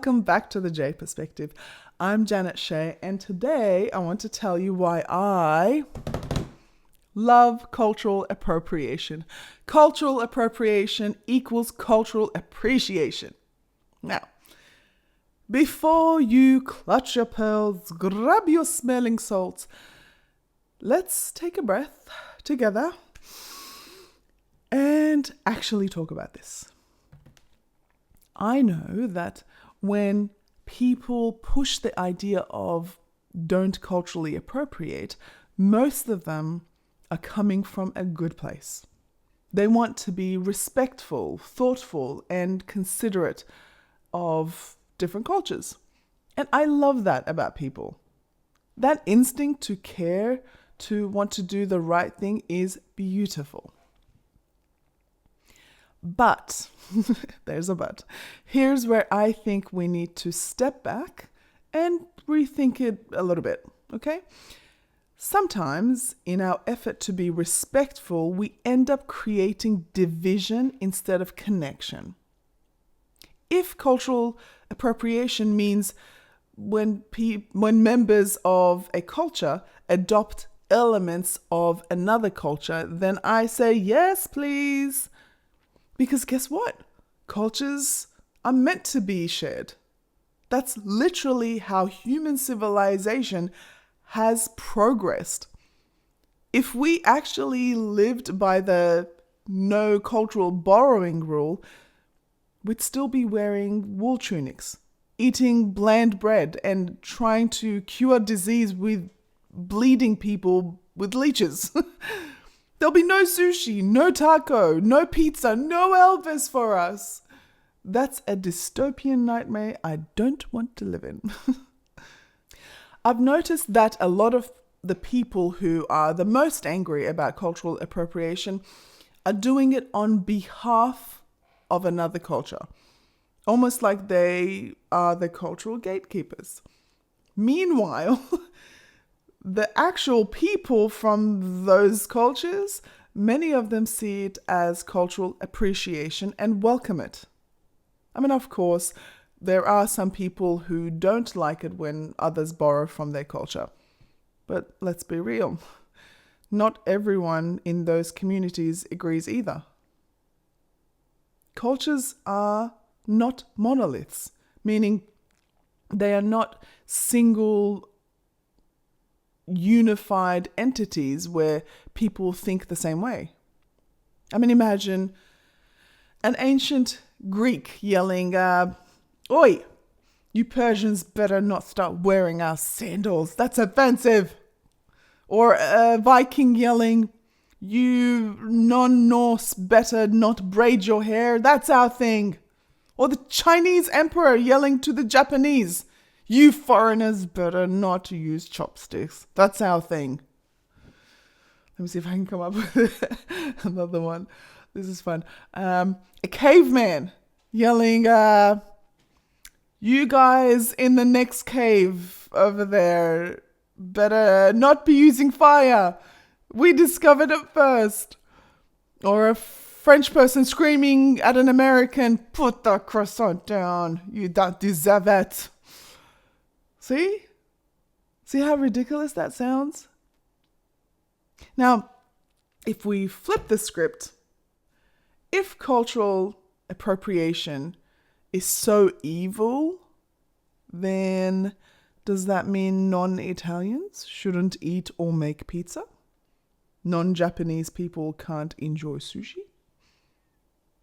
welcome back to the J Perspective. I'm Janet Shea, and today I want to tell you why I love cultural appropriation. Cultural appropriation equals cultural appreciation. Now, before you clutch your pearls, grab your smelling salts, let's take a breath together and actually talk about this. I know that when people push the idea of don't culturally appropriate, most of them are coming from a good place. They want to be respectful, thoughtful, and considerate of different cultures. And I love that about people. That instinct to care, to want to do the right thing is beautiful. But, there's a but, here's where I think we need to step back and rethink it a little bit, okay? Sometimes, in our effort to be respectful, we end up creating division instead of connection. If cultural appropriation means when members of a culture adopt elements of another culture, then I say yes, please. Because guess what? Cultures are meant to be shared. That's literally how human civilization has progressed. If we actually lived by the no cultural borrowing rule, we'd still be wearing wool tunics, eating bland bread, and trying to cure disease with bleeding people with leeches. There'll be no sushi, no taco, no pizza, no Elvis for us. That's a dystopian nightmare I don't want to live in. I've noticed that a lot of the people who are the most angry about cultural appropriation are doing it on behalf of another culture, almost like they are the cultural gatekeepers. Meanwhile, the actual people from those cultures, many of them see it as cultural appreciation and welcome it. I mean, of course, there are some people who don't like it when others borrow from their culture. But let's be real. Not everyone in those communities agrees either. Cultures are not monoliths, meaning they are not single unified entities where people think the same way. I mean, imagine an ancient Greek yelling, "Oi, you Persians better not start wearing our sandals, that's offensive." Or a Viking yelling, "You non-Norse better not braid your hair, that's our thing." Or the Chinese emperor yelling to the Japanese, "You foreigners better not use chopsticks. That's our thing." Let me see if I can come up with another one. This is fun. A caveman yelling, "You guys in the next cave over there better not be using fire. We discovered it first." Or a French person screaming at an American, "Put the croissant down. You don't deserve it." See? See how ridiculous that sounds? Now, if we flip the script, if cultural appropriation is so evil, then does that mean non-Italians shouldn't eat or make pizza? Non-Japanese people can't enjoy sushi?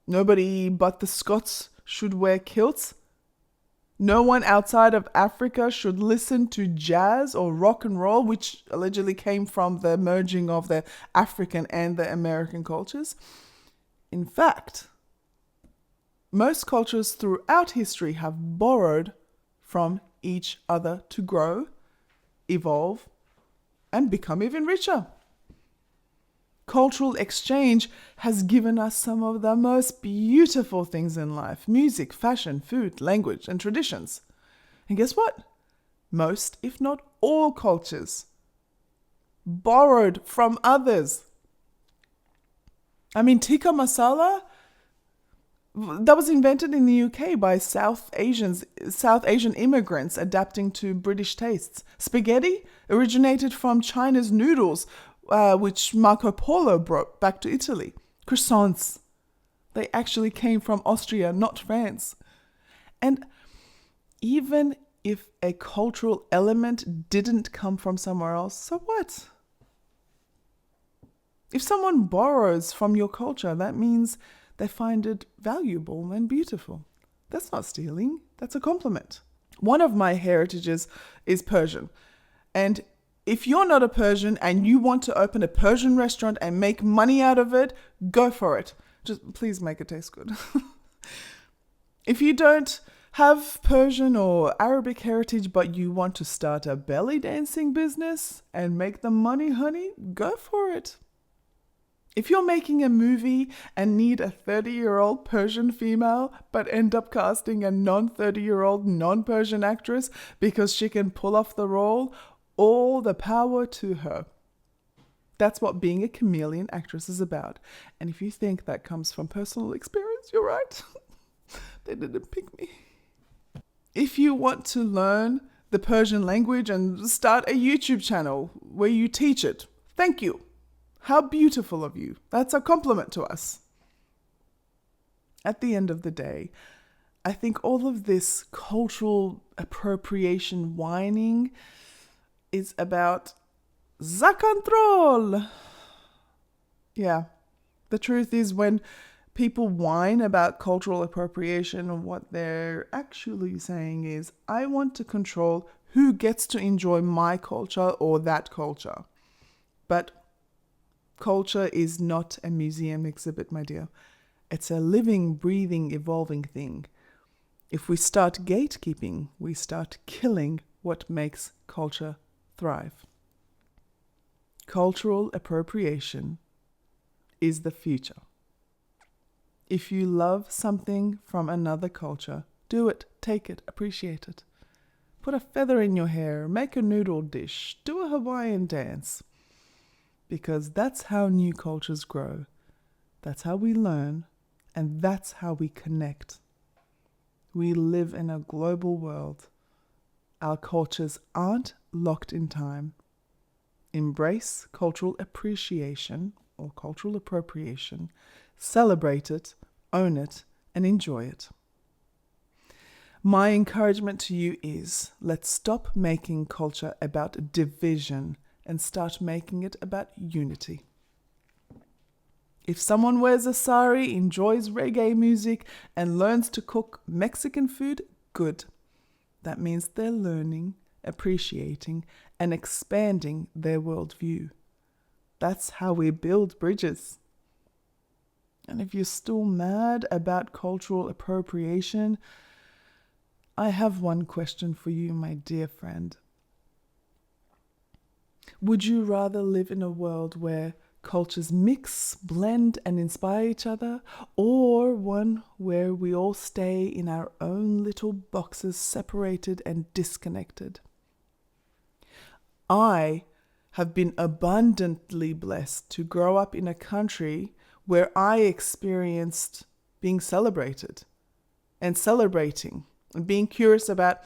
Nobody but the Scots should wear kilts? No one outside of Africa should listen to jazz or rock and roll, which allegedly came from the merging of the African and the American cultures? In fact, most cultures throughout history have borrowed from each other to grow, evolve, and become even richer. Cultural exchange has given us some of the most beautiful things in life: music, fashion, food, language, and traditions. And guess what? Most, if not all cultures, borrowed from others. I mean, tikka masala That was invented in the UK by South Asian immigrants adapting to British tastes. Spaghetti originated from China's noodles, which Marco Polo brought back to Italy. Croissants, they actually came from Austria, not France. And even if a cultural element didn't come from somewhere else, so what? If someone borrows from your culture, that means they find it valuable and beautiful. That's not stealing, that's a compliment. One of my heritages is Persian. And if you're not a Persian and you want to open a Persian restaurant and make money out of it, go for it. Just please make it taste good. If you don't have Persian or Arabic heritage, but you want to start a belly dancing business and make the money, honey, go for it. If you're making a movie and need a 30-year-old Persian female, but end up casting a non-30-year-old non-Persian actress because she can pull off the role, all the power to her. That's what being a chameleon actress is about. And if you think that comes from personal experience, you're right. They didn't pick me. If you want to learn the Persian language and start a YouTube channel where you teach it, thank you. How beautiful of you. That's a compliment to us. At the end of the day, I think all of this cultural appropriation whining is about the control. Yeah, the truth is when people whine about cultural appropriation, what they're actually saying is, I want to control who gets to enjoy my culture or that culture. But culture is not a museum exhibit, my dear. It's a living, breathing, evolving thing. If we start gatekeeping, we start killing what makes culture thrive. Cultural appropriation is the future. If you love something from another culture, do it, take it, appreciate it. Put a feather in your hair, make a noodle dish, do a Hawaiian dance. Because that's how new cultures grow. That's how we learn, and that's how we connect. We live in a global world. Our cultures aren't locked in time. Embrace cultural appreciation or cultural appropriation. Celebrate it, own it, and enjoy it. My encouragement to you is, let's stop making culture about division and start making it about unity. If someone wears a sari, enjoys reggae music, and learns to cook Mexican food, good. That means they're learning, appreciating, and expanding their worldview. That's how we build bridges. And if you're still mad about cultural appropriation, I have one question for you, my dear friend. Would you rather live in a world where cultures mix, blend, and inspire each other, or one where we all stay in our own little boxes, separated and disconnected? I have been abundantly blessed to grow up in a country where I experienced being celebrated and celebrating and being curious about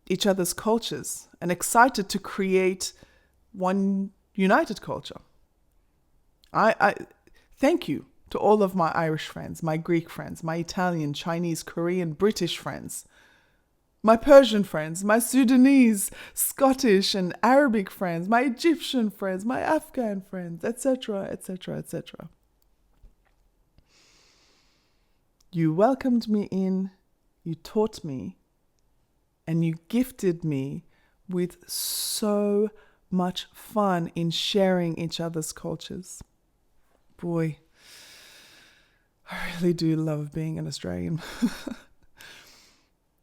each other's cultures and excited to create one united culture. I thank you to all of my Irish friends, my Greek friends, my Italian, Chinese, Korean, British friends, my Persian friends, my Sudanese, Scottish, and Arabic friends, my Egyptian friends, my Afghan friends, etc., etc., etc. You welcomed me in, you taught me, and you gifted me with so much fun in sharing each other's cultures. Boy, I really do love being an Australian.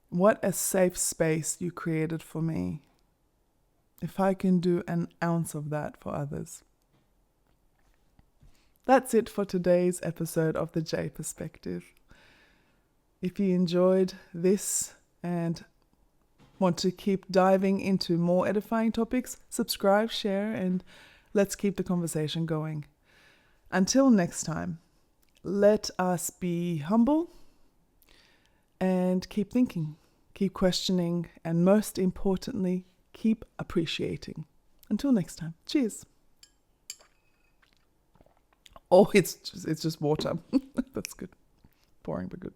What a safe space you created for me. If I can do an ounce of that for others. That's it for today's episode of The J Perspective. If you enjoyed this and want to keep diving into more edifying topics, subscribe, share, and let's keep the conversation going. Until next time, let us be humble and keep thinking, keep questioning, and most importantly, keep appreciating. Until next time, cheers. Oh, it's just water. That's good. Boring but good.